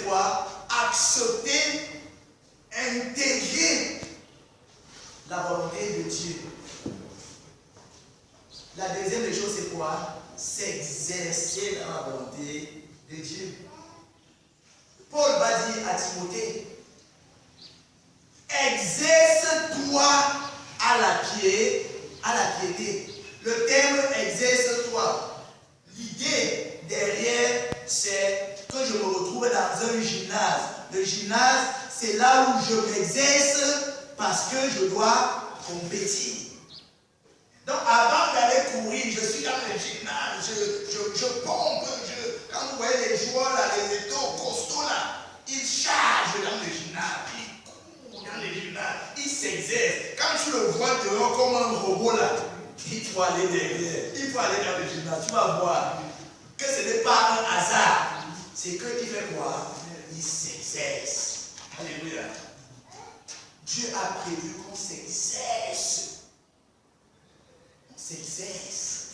quoi? Accepter, intégrer la volonté de Dieu. La deuxième des choses, c'est quoi? S'exercer dans la volonté de Dieu. Paul va dire à Timothée, exerce-toi à la piété. Le terme exerce-toi. L'idée derrière, c'est que je me retrouve dans un gymnase. Le gymnase, c'est là où je m'exerce parce que je dois compétir. Donc avant d'aller courir, je suis dans le gymnase, je pompe, quand vous voyez les joueurs là, les étos costauds là, ils chargent dans le gymnase, ils courent dans le gymnase, ils s'exercent. Quand tu le vois dehors comme un robot là, il faut aller derrière, il faut aller dans le gymnase, tu vas voir que ce n'est pas un hasard, c'est qu'il fait quoi? Il s'exerce. Alléluia. Dieu a prévu qu'on s'exerce. S'exerce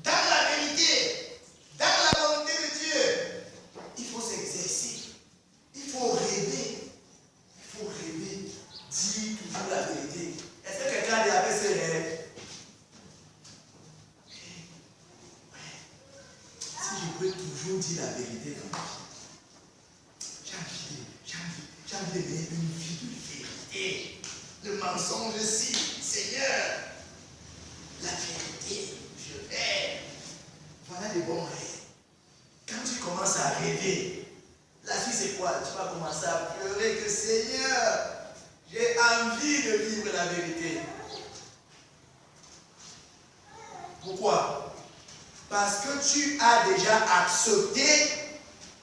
dans la vérité, dans la volonté de Dieu. Il faut s'exercer, il faut rêver, dire toujours la vérité. Est-ce que quelqu'un avait ses rêves? Si je peux toujours dire la vérité dans ma vie, j'ai envie de vivre une vie de vérité. Le mensonge si, Seigneur. La vérité, je rêve. Voilà les bons rêves. Quand tu commences à rêver, la suite c'est quoi? Tu vas commencer à pleurer que Seigneur, j'ai envie de vivre la vérité. Pourquoi? Parce que tu as déjà accepté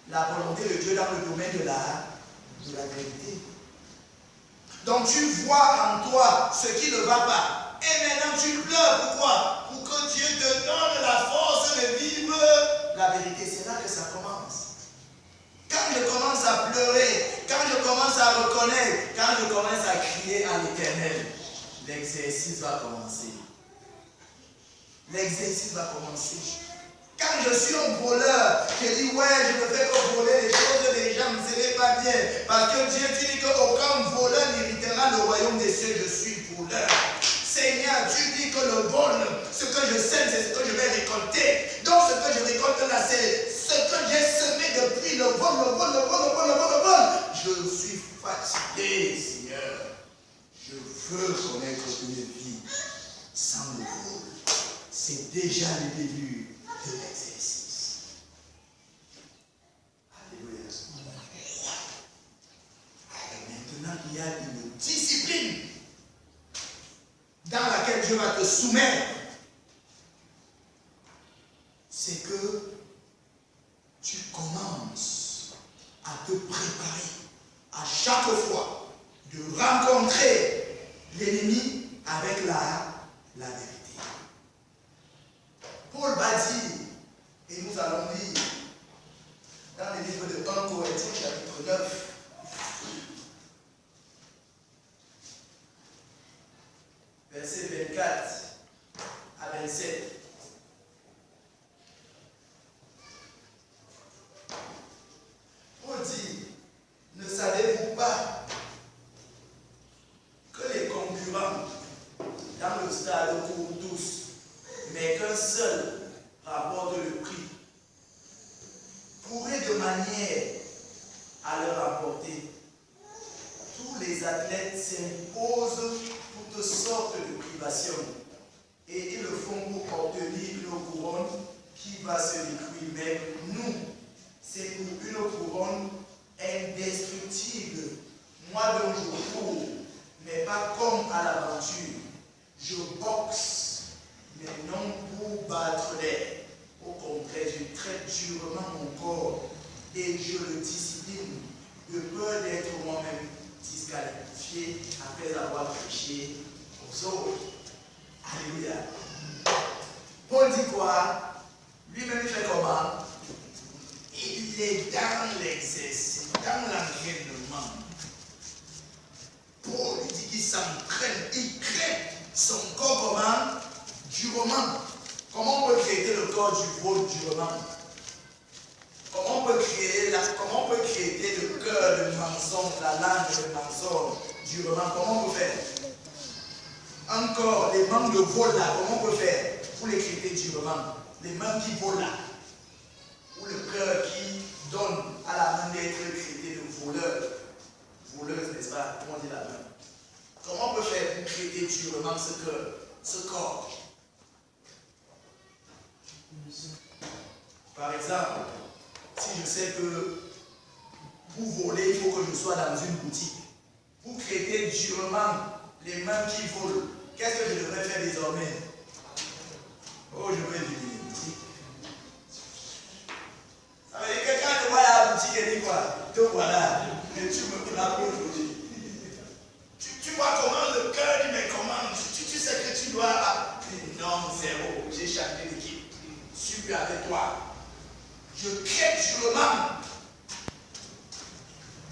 la volonté de Dieu dans le domaine de la vérité. Donc tu vois en toi ce qui ne va pas. Et maintenant tu pleures. Pourquoi? Pour que Dieu te donne la force de vivre la vérité. C'est là que ça commence. Quand je commence à pleurer, quand je commence à reconnaître, quand je commence à crier à l'Éternel, l'exercice va commencer. L'exercice va commencer. Quand je suis un voleur, je dis ouais, je ne fais que voler les choses des gens, ce n'est pas bien. Parce que Dieu dit qu'aucun voleur n'héritera le royaume des cieux, je suis voleur. Seigneur, tu dis que le vol, ce que je sème, c'est ce que je vais récolter. Donc ce que je récolte là, c'est ce que j'ai semé depuis le vol. Je suis fatigué, Seigneur. Je veux connaître une vie sans le vol. C'est déjà le début de l'exercice. Alléluia. Et maintenant, il y a une discipline dans laquelle Dieu va te soumettre. C'est que tu commences à te préparer à chaque fois de rencontrer l'ennemi avec la vérité. Paul va dire, et nous allons lire dans le livre de 1 Corinthiens chapitre 9, versets 24 à 27. Paul dit, ne savez-vous pas que les concurrents dans le stade courent tous, mais qu'un seul rapporte le prix? Pourrait de manière à le rapporter. Tous les athlètes s'imposent toutes sortes de privations et ils le font pour obtenir une couronne qui va se détruire. Mais nous, c'est pour une couronne indestructible. Moi donc je cours, mais pas comme à l'aventure. Je boxe, mais non pour battre l'air. Au contraire, je traite durement mon corps et je le discipline de peur d'être moi-même disqualifié après avoir péché aux autres. Alléluia. Paul dit quoi? Lui-même il fait comment? Il est dans l'exercice, dans l'entraînement. Paul dit qu'il s'entraîne, il crée son corps comment? Durement. Comment on peut traiter le corps durement? Comment on comment on peut créer le cœur de mensonge, la langue de mensonge, durement? Comment on peut faire? Encore, les membres de vol là, comment on peut faire pour les créer durement? Les membres qui volent là, ou le cœur qui donne à la main d'être traité de voleur, voleuse, n'est-ce pas? Comment on dit la main? Comment on peut faire pour traiter durement ce cœur, ce corps? Par exemple, si je sais que pour voler, il faut que je sois dans une boutique. Pour traiter durement les mains qui volent, qu'est-ce que je devrais faire désormais? Oh, je vais visiter une boutique. Ça veut dire que quelqu'un te voit à la boutique et dit quoi? Te voilà, mais tu me l'as aujourd'hui. Tu vois comment le cœur dit, mais comment? Tu sais que tu dois. Non, zéro, j'ai changé d'équipe. Je suis avec toi. Je crée durement.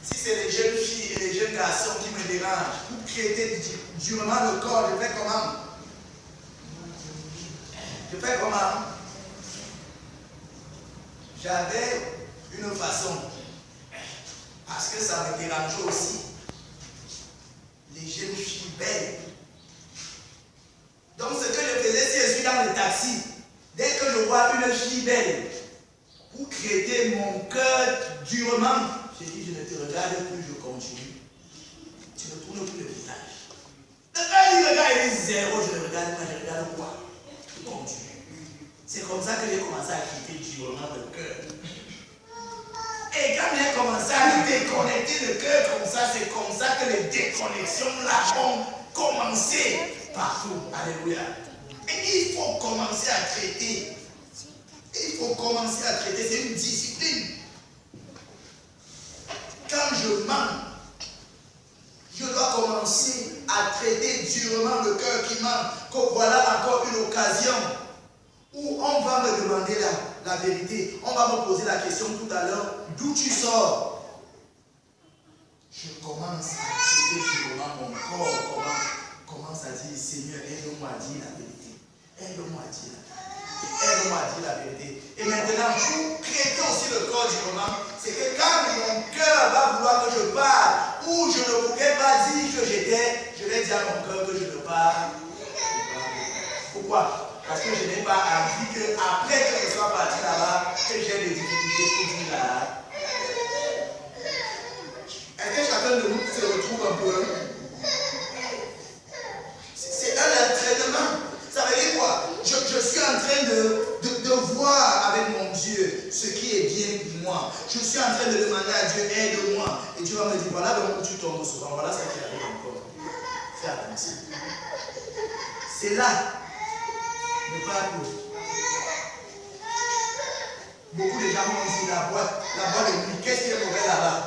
Si c'est les jeunes filles et les jeunes garçons qui me dérangent, pour créer durement le corps, je fais comment? Je fais comment? J'avais une façon, parce que ça me dérangeait aussi, les jeunes filles belles. Donc ce que je faisais, si je suis dans le taxi, dès que je vois une fille belle, pour créer mon cœur durement, j'ai dit, je ne te regarde plus, je continue. Tu ne tournes plus le visage. Le gars, il regarde, il dit zéro, je ne regarde pas, je regarde quoi? Je continue. C'est comme ça que j'ai commencé à quitter durement le cœur. Et quand j'ai commencé à déconnecter le cœur comme ça, c'est comme ça que les déconnexions là ont commencé partout. Alléluia. Et il faut commencer à traiter. Il faut commencer à traiter, c'est une discipline. Quand je mens, je dois commencer à traiter durement le cœur qui ment. Que voilà encore une occasion où on va me demander la vérité. On va me poser la question tout à l'heure, d'où tu sors? Je commence à traiter durement mon corps. Commence à dire, Seigneur, aide-moi à dire la vérité. Aide-moi à dire la vérité. Aide-moi à dire la vérité. Et maintenant, pour créer aussi le corps du moment, c'est que quand mon cœur va vouloir que je parle, ou je ne pourrais pas dire que j'étais, je vais dire à mon cœur que je ne parle. Pourquoi? Parce que je n'ai pas envie qu'après que je sois parti là-bas, que j'ai des difficultés pour dire là. Est-ce que chacun de nous se retrouve un peu? C'est un entraînement. Ça veut dire quoi? Je suis en train de voir avec mon Dieu ce qui est bien pour moi. Je suis en train de demander à Dieu, aide-moi. Et Dieu va me dire, voilà donc où tu tombes souvent. Voilà ce qui arrive encore. Fais attention. C'est là. Ne pas plus. Beaucoup de gens m'ont dit la boîte de nuit, qu'est-ce qui est mauvais là-bas?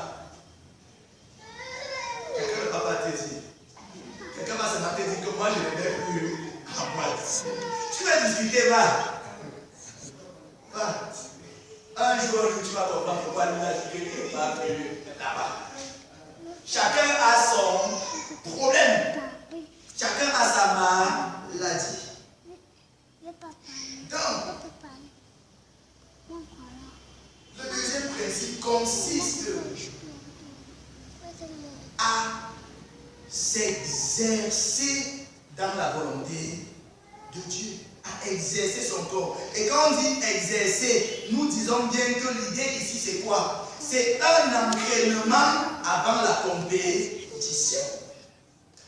Quelqu'un ne va pas te dire. Quelqu'un va se mater dire que moi je ne vais plus en boîte. Tu vas discuter, va. Un jour, tu vas comprendre pourquoi nous a dit quelque part là-bas. Chacun a son problème. Chacun a sa maladie. Donc, le deuxième principe consiste à s'exercer dans la volonté de Dieu, à exercer son corps. Et quand on dit exercer, nous disons bien que l'idée ici c'est quoi? C'est un entraînement avant la compétition.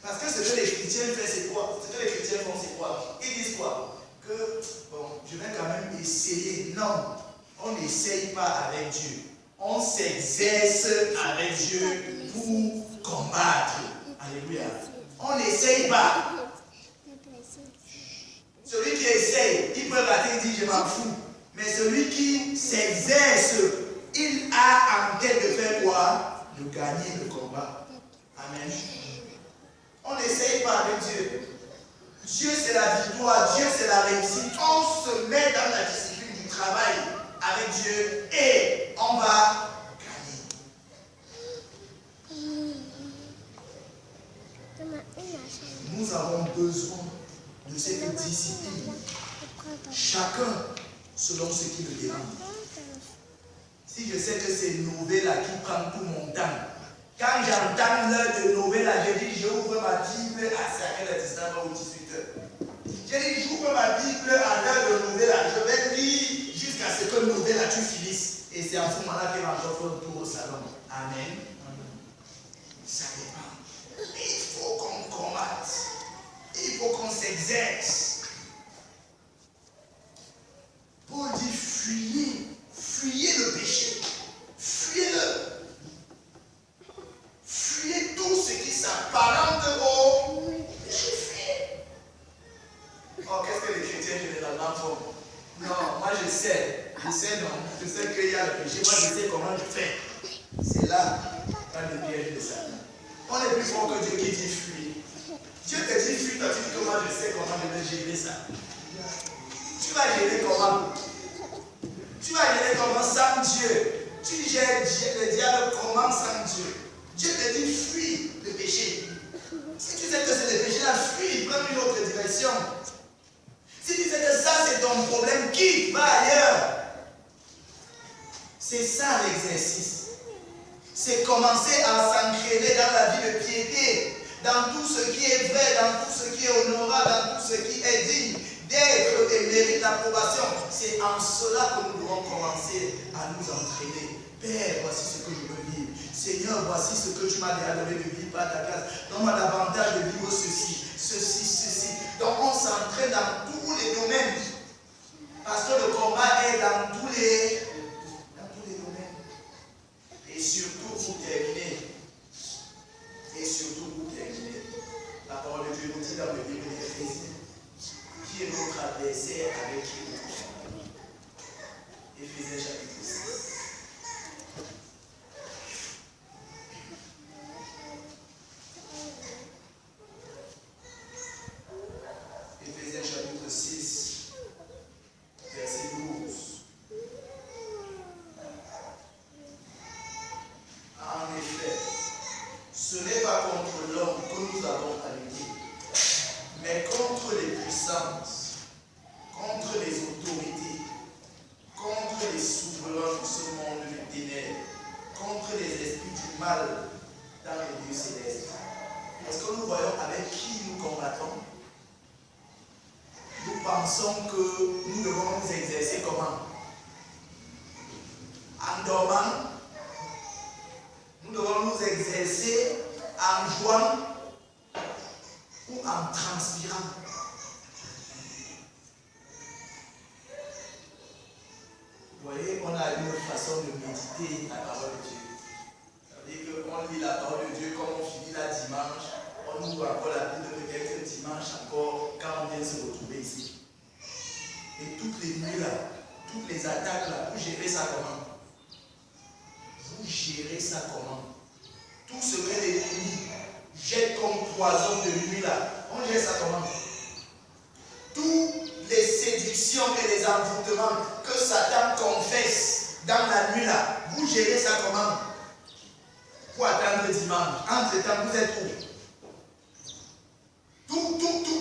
Parce que ce que les chrétiens font, c'est quoi? Ce que les chrétiens font, c'est quoi? Ils disent quoi? Que, bon, je vais quand même essayer. Non, on n'essaye pas avec Dieu. On s'exerce avec Dieu pour combattre. Alléluia. On n'essaye pas. Celui qui essaye, il peut rater, il dit je m'en fous. Mais celui qui s'exerce, il a en tête de faire quoi? De gagner le combat. Amen. On n'essaye pas avec Dieu. Dieu c'est la victoire, Dieu c'est la réussite. On se met dans la discipline du travail avec Dieu et on va gagner. Nous avons besoin de cette discipline. Chacun selon ce qui le dérange. Si je sais que c'est Novella qui prend tout mon temps, quand j'entends l'heure de Novella, je dis, j'ouvre ma Bible à quelle heure 19h ou 18h. Je dis, j'ouvre ma Bible à l'heure de Novella, je vais lire jusqu'à ce que Novella tu finisses. Et c'est à ce moment-là qu'elle va encore faire un tour au salon. Amen. Ça dépend. Il faut qu'on combatte. Il faut qu'on s'exerce. Paul dit, fuyez. Fuyez le péché. Fuyez-le. Fuyez tout ce qui s'apparente au péché. Fuyez. Oh, qu'est-ce que les chrétiens généralement font? Non, moi je sais non. Je sais qu'il y a le péché. Moi je sais comment je fais. C'est là, dans le piège de Satan. On est plus fort que Dieu qui dit fuir. Dieu te dit fuir, toi tu dis comment je sais comment je vais gérer ça. Tu vas gérer comment? Tu vas gérer comment sans Dieu? Tu gères le diable comment sans Dieu? Dieu te dit fuis le péché. Si tu sais que c'est le péché là, fuis, prends une autre direction. Si tu sais que ça c'est ton problème, quitte, va ailleurs. C'est ça l'exercice. C'est commencer à s'entraîner dans la vie de piété, dans tout ce qui est vrai, dans tout ce qui est honorable, dans tout ce qui est digne d'être et mérite l'approbation. C'est en cela que nous devons commencer à nous entraîner. Père, voici ce que je veux vivre. Seigneur, voici ce que tu m'as déjà donné de vivre par ta grâce. Donne-moi davantage de vivre ceci, ceci, ceci. Donc on s'entraîne dans tous les domaines. Parce que le combat est dans tous les domaines. Et surtout pour terminer, la parole de Dieu nous dit dans le livre d'Éphésiens, qui est notre adversaire avec qui nous combattons. Éphésiens chapitre 6. Éphésiens chapitre 6, verset 12. En effet, ce n'est pas contre l'homme que nous avons à lutter, mais contre les puissances, contre les autorités, contre les souverains de ce monde des ténèbres, contre les esprits du mal dans les lieux célestes. Est-ce que nous voyons avec qui nous combattons? Nous pensons que nous devons nous exercer comment? En dormant? Nous devons nous exercer en jouant ou en transpirant. Vous voyez, on a une façon de méditer la parole de Dieu. C'est-à-dire qu'on lit la parole de Dieu comme on finit la dimanche, on ouvre encore la Bible peut-être dimanche encore quand on vient se retrouver ici. Et toutes les nuits là, toutes les attaques là, vous gérez ça comment? Vous gérez ça comment? Tout ce que l'ennemi jette comme poison de nuit là, on gère ça comment? Toutes les séductions et les envoûtements que Satan confesse dans la nuit là, vous gérez ça comment? Pour attendre le dimanche. Entre-temps, vous êtes où?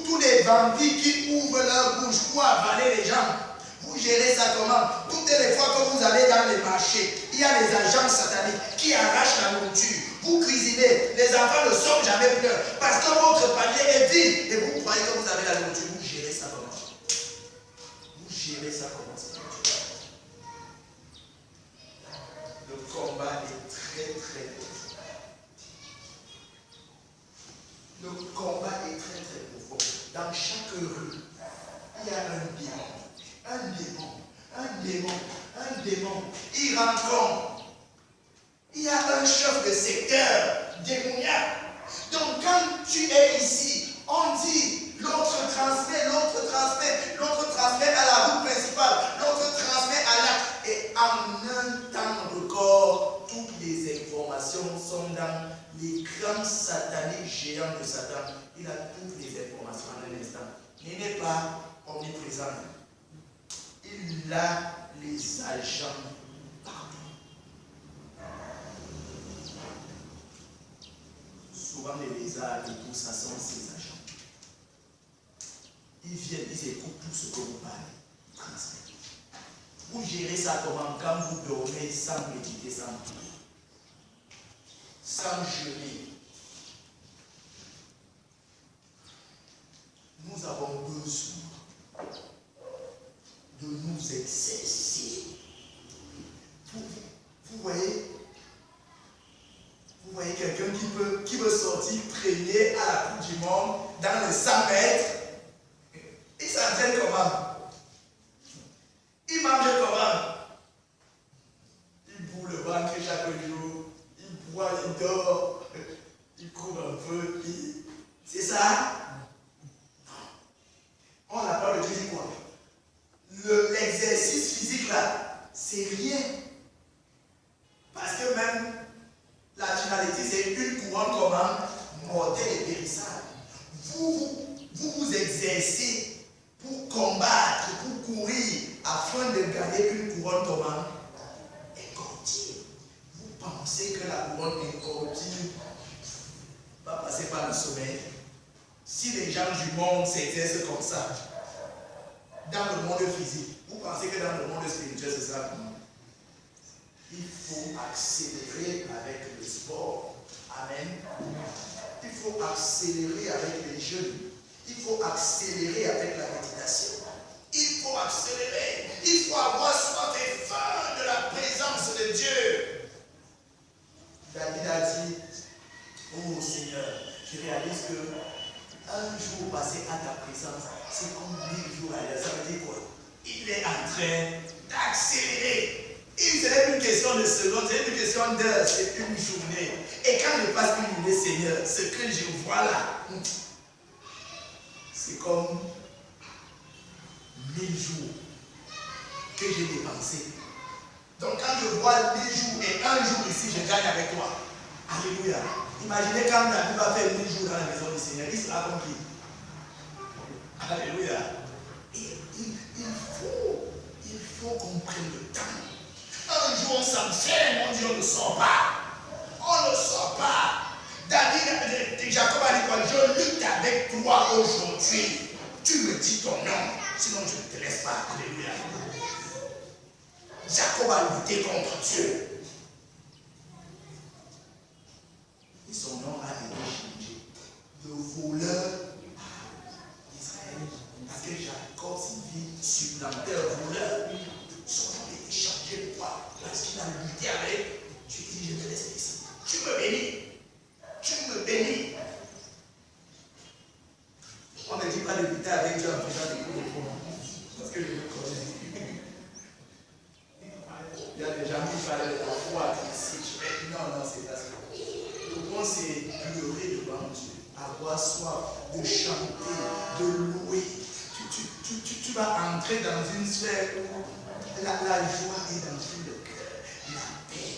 Tous les vampires qui ouvrent leur bouche pour avaler les gens, vous gérez ça comment? Toutes les fois que vous allez dans les marchés, il y a les agents sataniques qui arrachent la nourriture. Vous cuisinez, les enfants ne sortent jamais pleurs parce que votre panier est vide et vous croyez que vous avez la nourriture. Vous gérez ça comment? Vous gérez ça comment? Le combat est très très profond. Le combat est très très profond. Dans chaque rue, il y a un démon. Il rencontre. Il y a un chef de secteur démoniaque. Donc quand tu es ici, on dit l'autre transmet à la route principale, l'autre transmet à l'acte. Et en un temps record, toutes les informations sont dans l'écran satanique géant de Satan. Il a toutes les informations en un instant. Il n'est pas omniprésent. Il a les agents partout. Souvent les lézards et tout ça sont ses agents. Ils viennent, ils écoutent tout ce que vous parlez, ils transmettent. Vous gérez ça comment? Quand vous dormez sans méditer, sans prier, sans jeûner. Nous avons besoin de nous exercer. Vous voyez quelqu'un qui veut sortir premier à la Coupe du Monde dans les 100 mètres. Il s'entraîne comment? Il mange comment? Il bourre le ventre chaque jour. Il boit, il dort. Il court un peu. C'est ça? Non. On n'a pas le dit quoi? L'exercice physique là, c'est rien. Parce que même la finalité, c'est une couronne comment? Mortelle et périssable. Vous exercez pour combattre, pour courir, afin de gagner une couronne comment? Incorruptible. Vous pensez que la couronne incorruptible va passer par le sommeil? Si les gens du monde s'exercent comme ça, dans le monde physique, vous pensez que dans le monde spirituel, c'est ça comment? Il faut accélérer avec le sport. Amen. Il faut accélérer avec les jeûnes. Il faut accélérer avec la méditation. Il faut accélérer. Il faut avoir soif et faim de la présence de Dieu. David a dit, oh Seigneur, je réalise que un jour passé à ta présence, c'est comme 1000 jours ailleurs. Ça veut dire quoi? Il est en train d'accélérer. Ce n'est plus une question de secondes, c'est une question d'heures, c'est une journée. Et quand je passe une journée, Seigneur, ce que je vois là, c'est comme 1000 jours que j'ai dépensé. Donc quand je vois 1000 jours et un jour ici, je gagne avec toi. Alléluia. Imaginez quand David va faire 1000 jours dans la maison du Seigneur, il sera comme qui? Alléluia. Il faut qu'on prenne le temps. Un jour on s'enferme, on dit on ne sort pas. On ne sort pas. Jacob a dit quoi? Je lutte avec toi aujourd'hui. Tu me dis ton nom, sinon je ne te laisse pas. Alléluia. Jacob a lutté contre Dieu. Et son nom a été changé. Le voleur d'Israël. Parce que Jacob signifie supplanteur, voleur. Son nom a été changé. Pourquoi? Parce qu'il a lutté avec. Tu dis, je te laisse ici. Tu me bénis. Tu me bénis. On ne dit pas de lutter avec Dieu en faisant des coups de poing. Parce que je le connais. Il y a des gens qui parlent de la foi ici. Non, c'est pas ça. Le point, c'est pleurer devant Dieu. Avoir soif de chanter, de louer. Tu vas entrer dans une sphère où la joie est dans tout le cœur. La paix.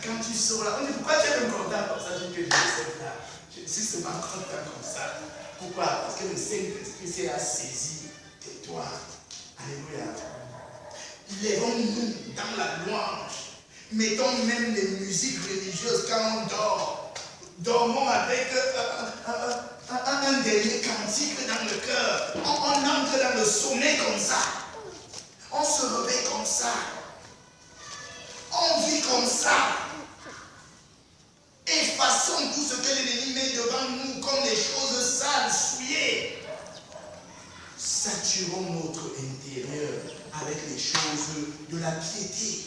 Quand tu sors là, on dit pourquoi tu es content comme ça? Je dis que je sais là. Je suis seulement content comme ça. Pourquoi? Parce que le Saint-Esprit s'est saisi de toi. Alléluia. Lèvons-nous dans la louange. Mettons même les musiques religieuses quand on dort. Dormons avec un dernier cantique dans le cœur. On entre dans le sommeil comme ça. On se réveille comme ça. On vit comme ça. Effaçons tout ce que l'ennemi met devant nous comme des choses sales, souillées. Saturons notre intérieur avec les choses de la piété.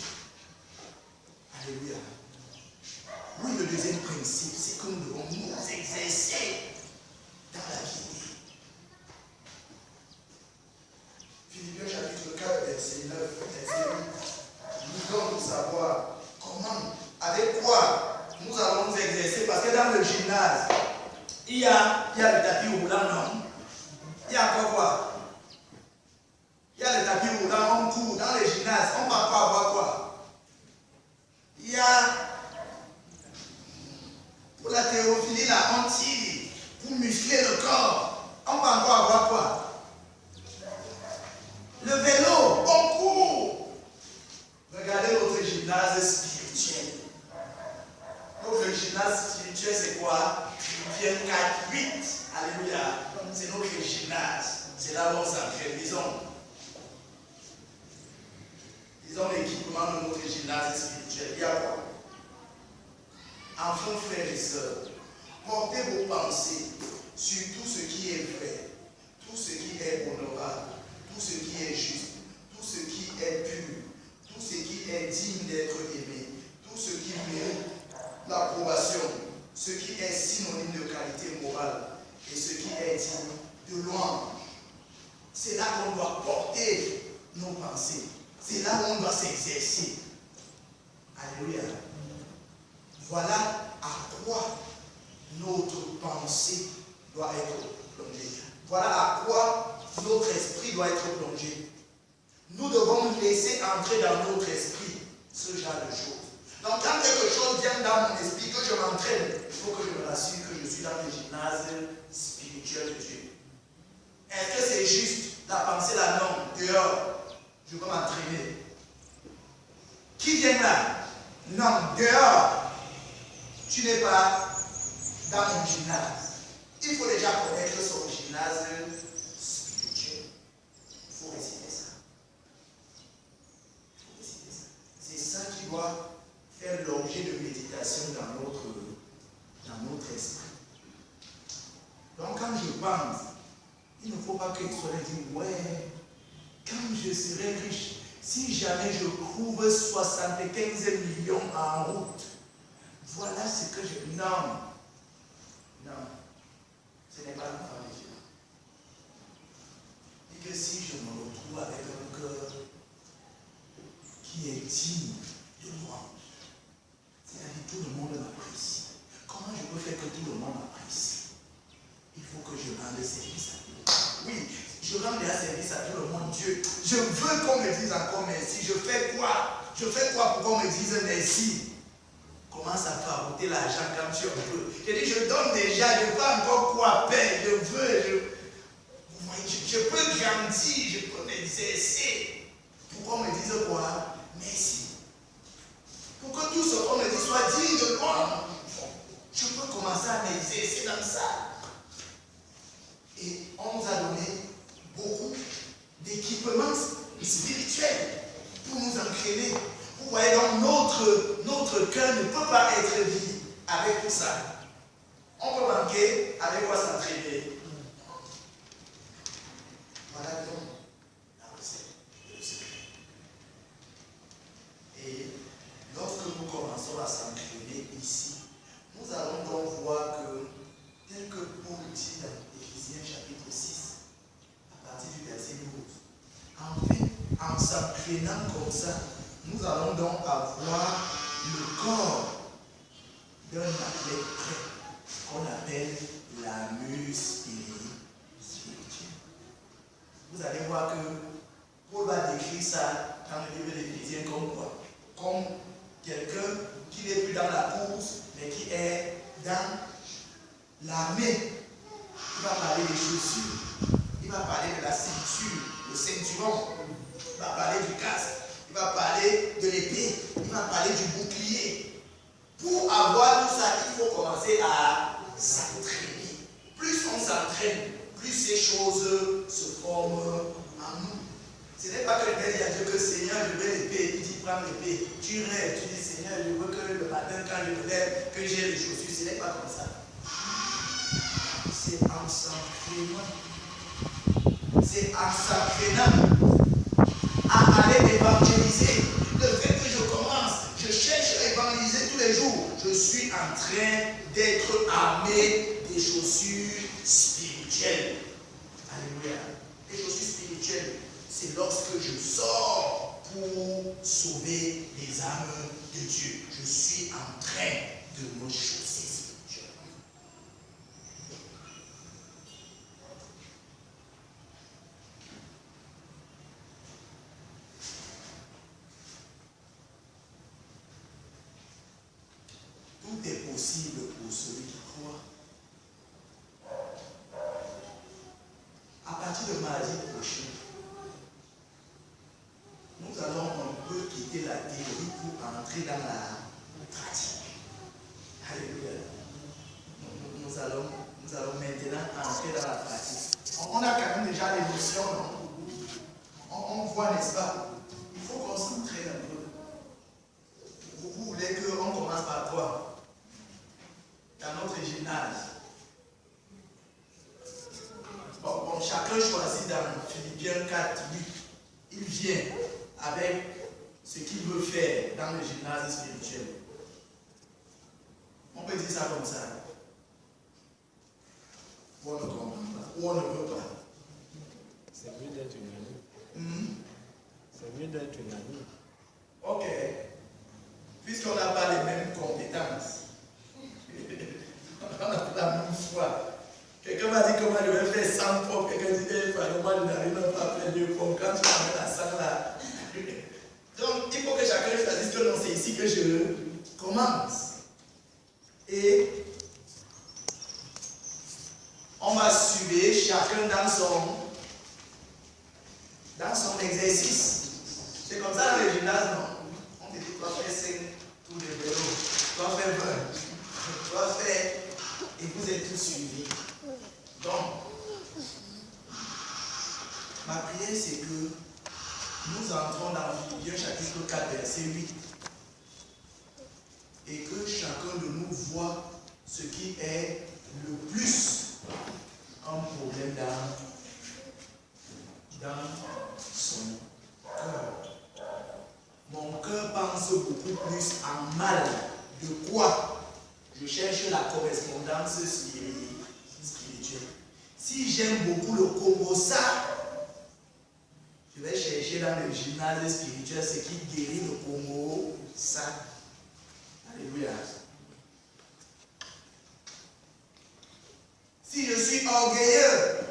Alléluia. Oui, le deuxième principe, c'est que nous devons nous exercer dans la piété. Philippiens chapitre 4, verset 9, verset 8. Nous devons savoir comment, avec quoi nous allons nous exercer. Parce que dans le gymnase, il y a le tapis roulant, non? Il y a quoi? Il y a le tapis roulant, on court dans le gymnase, on va pas avoir quoi? Il y a pour la théophilie là, on tire pour muscler le corps. On va encore avoir quoi? Le vélo, on court. Regardez notre gymnase spirituel. Notre gymnase spirituel, c'est quoi? Philippiens 4, 8. Alléluia. C'est notre gymnase. C'est là où on s'entraîne. Disons. développement de notre gymnase spirituel, il y a quoi? Enfin, frères et sœurs, portez vos pensées sur tout ce qui est vrai, tout ce qui est honorable, tout ce qui est juste, tout ce qui est pur, tout ce qui est digne d'être aimé, tout ce qui mérite l'approbation, ce qui est synonyme de qualité morale et ce qui est digne de louange. C'est là qu'on doit porter nos pensées. C'est là où on doit s'exercer. Alléluia. Voilà à quoi notre pensée doit être plongée. Voilà à quoi notre esprit doit être plongé. Nous devons laisser entrer dans notre esprit ce genre de choses. Donc quand quelque chose vient dans mon esprit, que je m'entraîne, il faut que je me rassure que je suis dans le gymnase spirituel de Dieu. Est-ce que c'est juste la pensée là? Non, dehors, je peux m'entraîner. Qui vient là? Non, dehors, tu n'es pas dans mon gymnase. Il faut déjà connaître son gymnase spirituel. Il faut réciter ça. C'est ça qui doit faire l'objet de méditation dans notre esprit. Donc quand je pense, il ne faut pas qu'il soit dit, ouais, quand je serai riche, si jamais je trouve 75 millions en route, voilà ce que je... Non. Non. Ce n'est pas l'enfant de Dieu. Et que si je me retrouve avec un cœur qui est digne de louange, c'est-à-dire tout le monde m'apprécie. Comment je peux faire que tout le monde m'apprécie? Il faut que je rende service à Dieu. Oui, je rends bien service à tout le monde. Dieu, je veux qu'on me dise encore merci. Je fais quoi? Je fais quoi pour qu'on me dise merci? Commence à fabriquer l'argent comme tu en veux. Je dis, je donne déjà, je ne veux pas encore quoi payer. Je peux grandir, je peux m'exercer. Pour qu'on me dise quoi? Merci. Pour que tout ce qu'on me dit soit digne de moi. Je peux commencer à m'exercer dans ça. Et on nous a donné beaucoup d'équipements spirituels pour nous entraîner. Vous voyez donc notre cœur ne peut pas être vide avec tout ça. On peut manquer avec quoi s'entraîner. Voilà donc la recette, le secret. Et lorsque nous commençons à s'entraîner ici, nous allons donc voir que, tel que Paul dit dans Éphésiens chapitre 6, à partir du verset 12, en fait, en s'entraînant comme ça, nous allons donc avoir le corps d'un athlète prêt, qu'on appelle la muse spirituelle. Vous allez voir que Paul va décrire ça dans le livre d'Éphésiens comme quoi? Comme quelqu'un qui n'est plus dans la course, mais qui est dans l'armée. Il va parler des chaussures, il va parler de la ceinture, le ceinturon, il va parler du casque, il va parler de l'épée, il va parler du bouclier. Pour avoir tout ça, il faut commencer à s'entraîner. Plus on s'entraîne, plus ces choses se forment en nous. Ce n'est pas que le Père dit à Dieu que Seigneur, je veux l'épée, il dit prends l'épée. Tu rêves, tu dis Seigneur, je veux que le matin quand je me lève, que j'ai les chaussures. Ce n'est pas comme ça. C'est en s'entraînant. C'est en s'entraînant à aller évangéliser. Le fait que je commence, je cherche à évangéliser tous les jours. Je suis en train d'être armé des chaussures spirituelles. Alléluia. Les chaussures spirituelles, c'est lorsque je sors pour sauver les âmes de Dieu. Je suis en train de me chausser spirituellement. Tout est possible pour celui qui croit. À partir de mardi prochain, nous allons un peu quitter la théorie pour entrer dans la pratique. Alléluia. Nous allons maintenant entrer dans la pratique. On a quand même déjà les notions, non? On voit, n'est-ce pas? Il faut qu'on s'entraîne un peu. vient avec ce qu'il veut faire dans le gymnase spirituel. On peut dire ça comme ça. Ou on ne comprend pas, ou on ne veut pas. C'est mieux d'être une amie. C'est mieux d'être une amie. Ok. Puisqu'on n'a pas les mêmes compétences, on n'a pas la même foi. Quelqu'un m'a dit comment je vais faire 100 pompes. Quelqu'un dit, moi je n'arrive même pas à faire 2 pompes. Quand tu m'amènes à 100 là. Donc il faut que chacun choisisse que non, c'est ici que je commence. Et on va suivre chacun dans son exercice. C'est comme ça dans le gymnase, non? On te dit, tu vas faire 5 tours de vélo, tu vas faire 20, tu vas faire, et vous êtes tous suivis. Donc, ma prière, c'est que nous entrons dans Philippiens chapitre 4, verset 8, et que chacun de nous voit ce qui est le plus un problème dans son cœur. Mon cœur pense beaucoup plus en mal. De quoi? Je cherche la correspondance spirituelle. Si j'aime beaucoup le Congo, ça, je vais chercher dans le gymnase spirituel ce qui guérit le Congo, ça. Alléluia. Si je suis orgueilleux,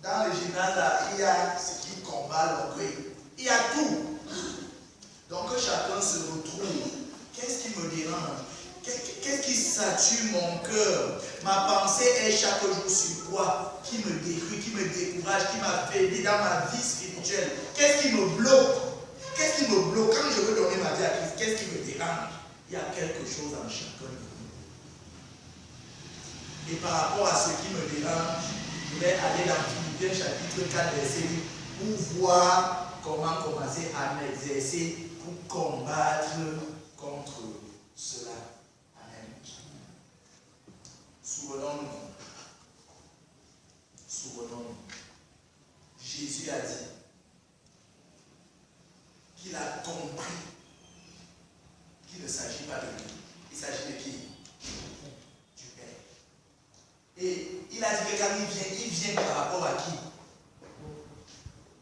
dans le gymnase, là, il y a ce qui combat l'orgueil. Il y a tout. Donc que chacun se retrouve. Qu'est-ce qui me dérange? Qu'est-ce qui sature mon cœur? Ma pensée est chaque jour sur quoi? Qui me détruit, qui me décourage, qui m'affaiblit dans ma vie spirituelle? Qu'est-ce qui me bloque? Qu'est-ce qui me bloque? Quand je veux donner ma vie à Christ, qu'est-ce qui me dérange? Il y a quelque chose en chacun de nous. Et par rapport à ce qui me dérange, je vais aller dans Philippiens chapitre 4, verset 8, pour voir comment commencer à m'exercer pour combattre contre cela. Amen. Souvenons-nous. Souvenons-nous. Jésus a dit qu'il a compris qu'il ne s'agit pas de lui. Il s'agit de qui? Du Père. Et il a dit que quand il vient par rapport à qui?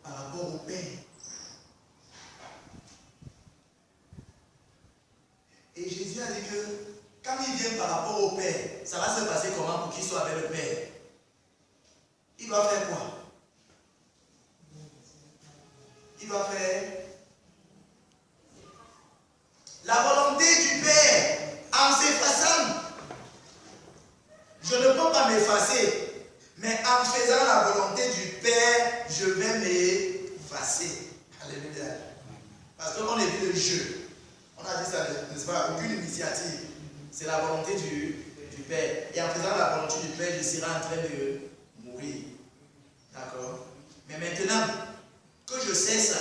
Par rapport au Père. Et Jésus a dit que quand il vient par rapport au Père, ça va se passer comment pour qu'il soit avec le Père? Il doit faire quoi? Il doit faire la volonté du Père en s'effaçant. Je ne peux pas m'effacer, mais en faisant la volonté du Père, je vais m'effacer. Alléluia. Parce qu'on est vu le jeu. On a dit ça, n'est-ce pas? Aucune initiative. C'est la volonté du Père. Et en faisant la volonté du Père, je serai en train de mourir. D'accord? Mais maintenant que je sais ça,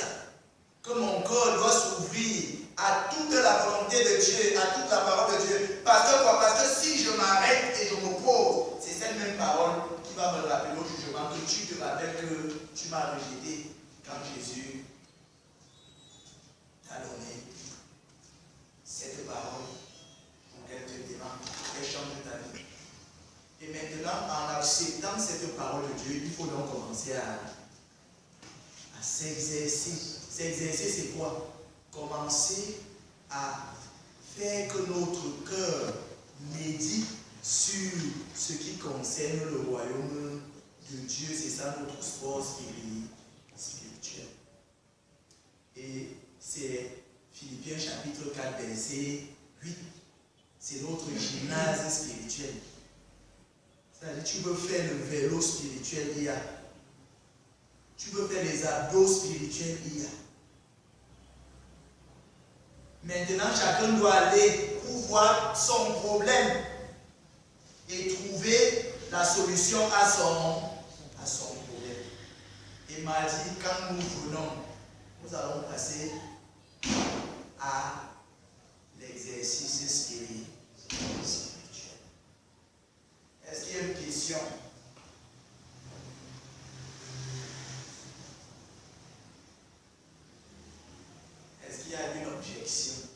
que mon corps doit s'ouvrir à toute la volonté de Dieu, à toute la parole de Dieu. Parce que quoi? Parce que si je m'arrête et je m'oppose, c'est cette même parole qui va me rappeler au jugement que tu te rappelles que tu m'as rejeté quand Jésus t'a donné cette parole pour qu'elle te demande, qu'elle change ta vie. Et maintenant, en acceptant cette parole de Dieu, il faut donc commencer à s'exercer. S'exercer, c'est quoi? Commencer à faire que notre cœur médite sur ce qui concerne le royaume de Dieu. C'est ça notre sport spirituel. Et c'est Philippiens chapitre 4, verset 8. C'est notre gymnase spirituel. C'est-à-dire, tu veux faire le vélo spirituel, il y a. Tu veux faire les abdos spirituels, il y a. Maintenant, chacun doit aller pour voir son problème et trouver la solution à son problème. Et m'a dit, quand nous venons, nous allons passer à l'exercice spirituel. Est-ce qu'il y a une question? injection